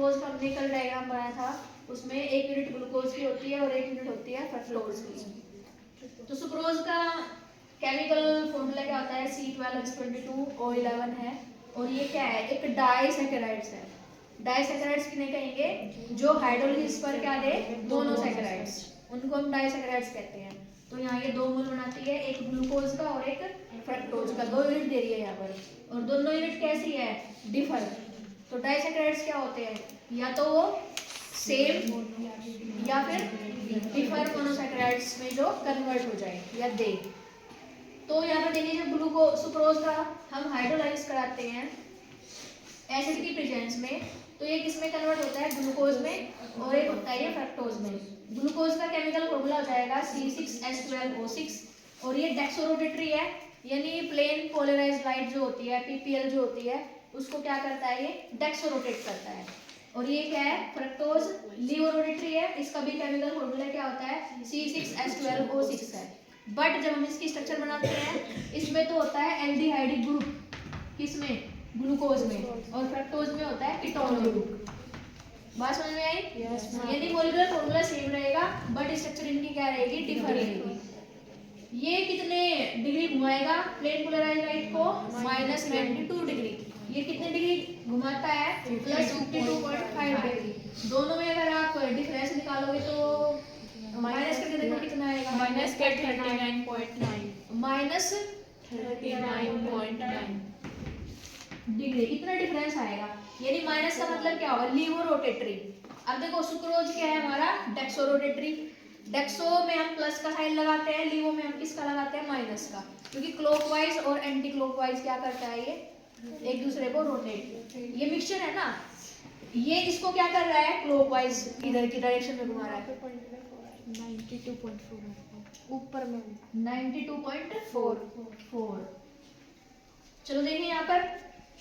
Sucrose का हमने कल डायग्राम बनाया था, उसमें 1 यूनिट ग्लूकोज की होती है और 1 यूनिट होती है फ्रक्टोज की। तो सुक्रोज का केमिकल फॉर्मूला क्या होता है, C12H22O11 है, और ये क्या है, एक डाइसैकेराइड्स है। डाइसैकेराइड्स किन्हें कहेंगे, जो हाइड्रोलिसिस पर क्या दे, मोनोसैकेराइड्स, उनको हम डाइसैकेराइड्स कहते हैं। तो यहाँ ये 2 मोल बनाती है, एक ग्लूकोज का और एक फ्रक्टोज का, 2 यूनिट दे रही है यहाँ पर, और दोनों यूनिट कैसी है, डिफर। तो डाइसैकेराइड्स क्या होते हैं, या तो वो सेम या फिर डिफर मोनोसैकेराइड्स में जो कन्वर्ट हो जाए या दे। तो यहाँ पर देखिए, जब सुक्रोज का हम हाइड्रोलाइज कराते हैं एसिड की प्रेजेंस में, तो ये किस में कन्वर्ट होता है, ग्लूकोज में, और एक होता है ये फ्रक्टोज में। ग्लूकोज का केमिकल फॉर्मूला हो जाएगा C6H12O6, और ये डेक्सोरोटेटरी है, यानी प्लेन पोलराइज्ड लाइट जो होती है, PPL जो होती है, उसको क्या करता है, ये डेक्सोरोटेट करता है। और ये क्या है, फ्रक्टोज लिवोरोटेटरी है, इसका भी केमिकल फॉर्मूला क्या होता है, C6H12O6 है। बट जब हम इसकी स्ट्रक्चर बनाते हैं, इसमें तो होता है एल्डिहाइडिक ग्रुप, किसमें, ग्लूकोज में, और फ्रक्टोज में होता है कीटोन ग्रुप। बात समझ में आई? यानी मॉलिक्यूलर फॉर्मूला सेम रहेगा, बट स्ट्रक्चर इनकी क्या रहेगी, डिफर रहेगी। ये कितने डिग्री घुमाएगा प्लेन पोलराइज्ड लाइट को, -92 डिग्री। ये कितने डिग्री घुमाता है, +52.5 डिग्री। दोनों में अगर आप डिफरेंस निकालोगे तो माइनस करके देखो कितना आएगा, -39.9 डिग्री, इतना डिफरेंस आएगा। यानी माइनस का मतलब क्या होगा, लिवोरोटेटरी। अब देखो सुक्रोज क्या है हमारा, डेक्सोरोटेटरी। डेक्सो में हम प्लस का साइन लगाते हैं, लिवो में हम किसका लगाते हैं, माइनस का, क्योंकि क्लॉकवाइज और एंटी क्लॉकवाइज क्या करता है, ये एक दूसरे को रोटेट, ये मिक्सचर है ना, ये इसको क्या कर रहा है, क्लॉकवाइज इधर की डायरेक्शन में घुमा रहा है, 92.4 ऊपर में 92.44। चलो देखिए यहाँ पर,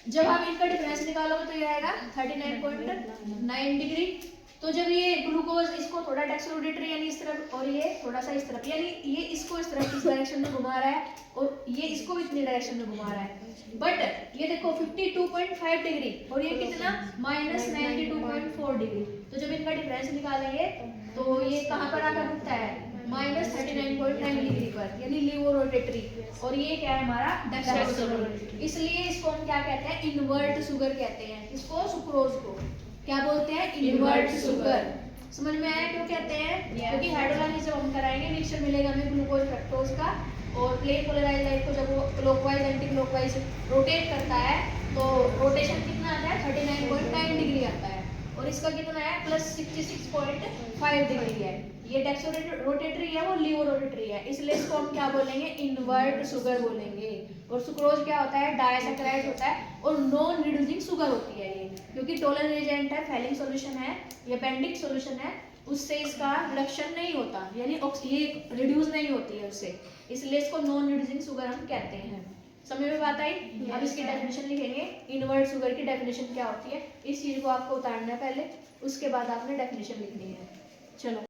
जब आप इनका डिफरेंस निकालोगे तो ये आएगा 39.9 डिग्री। तो जब ये ग्लूकोज इसको थोड़ा डेक्सोरोटेटरी यानी इस तरफ, और ये थोड़ा सा इस तरफ, यानी ये इसको इस तरफ इस डायरेक्शन में घुमा रहा है, और ये इसको भी इतनी डायरेक्शन में घुमा रहा है। बट ये देखो 52.5 डिग्री, और ये कितना, -92.4 डिग्री। तो जब इनका डिफरेंस निकालेंगे तो ये कहाँ पर आकर रुकता है, -39.9 डिग्री पर, यानी लिवोरोटेटरी। और ये क्या है हमारा, डेक्सोरोटेटरी। इसलिए इसको हम क्या कहते हैं, इन्वर्ट शुगर कहते हैं। इसको सुक्रोज को क्या बोलते हैं, इन्वर्ट शुगर। समझ में आया क्यों कहते हैं, क्योंकि हाइड्रोलाइसिस जब हम कराएंगे, मिक्सचर मिलेगा हमें ग्लूकोज फ्रक्टोज का, और प्लेन पोलराइज्ड लाइट को जब वो क्लॉकवाइज एंटी क्लॉकवाइज रोटेट करता है, तो रोटेशन कितना आता है, 39.9 डिग्री आता है, और इसका कितना है, +66.5 डिग्री है। ये डेक्सोरोटेटरी है, वो लिवोरोटेटरी है, इसलिए इसको हम क्या बोलेंगे, इन्वर्ट शुगर बोलेंगे। और सुक्रोज क्या होता है, डाइसैकेराइड होता है, और नॉन रिड्यूसिंग शुगर होती है ये, क्योंकि टॉलरेंट एजेंट है, फेलिंग सॉल्यूशन है या बेंडिक सॉल्यूशन है, उससे इसका रिडक्शन नहीं होता, यानी ये रिड्यूस नहीं होती है उससे, इसलिए इसको नॉन रिड्यूसिंग शुगर हम कहते हैं। समझ में बात आई? अब इसकी डेफिनेशन लिखेंगे, इन्वर्ट शुगर की डेफिनेशन क्या होती है, इस चीज को आपको उतारना है पहले, उसके बाद आपने डेफिनेशन लिखनी है। चलो।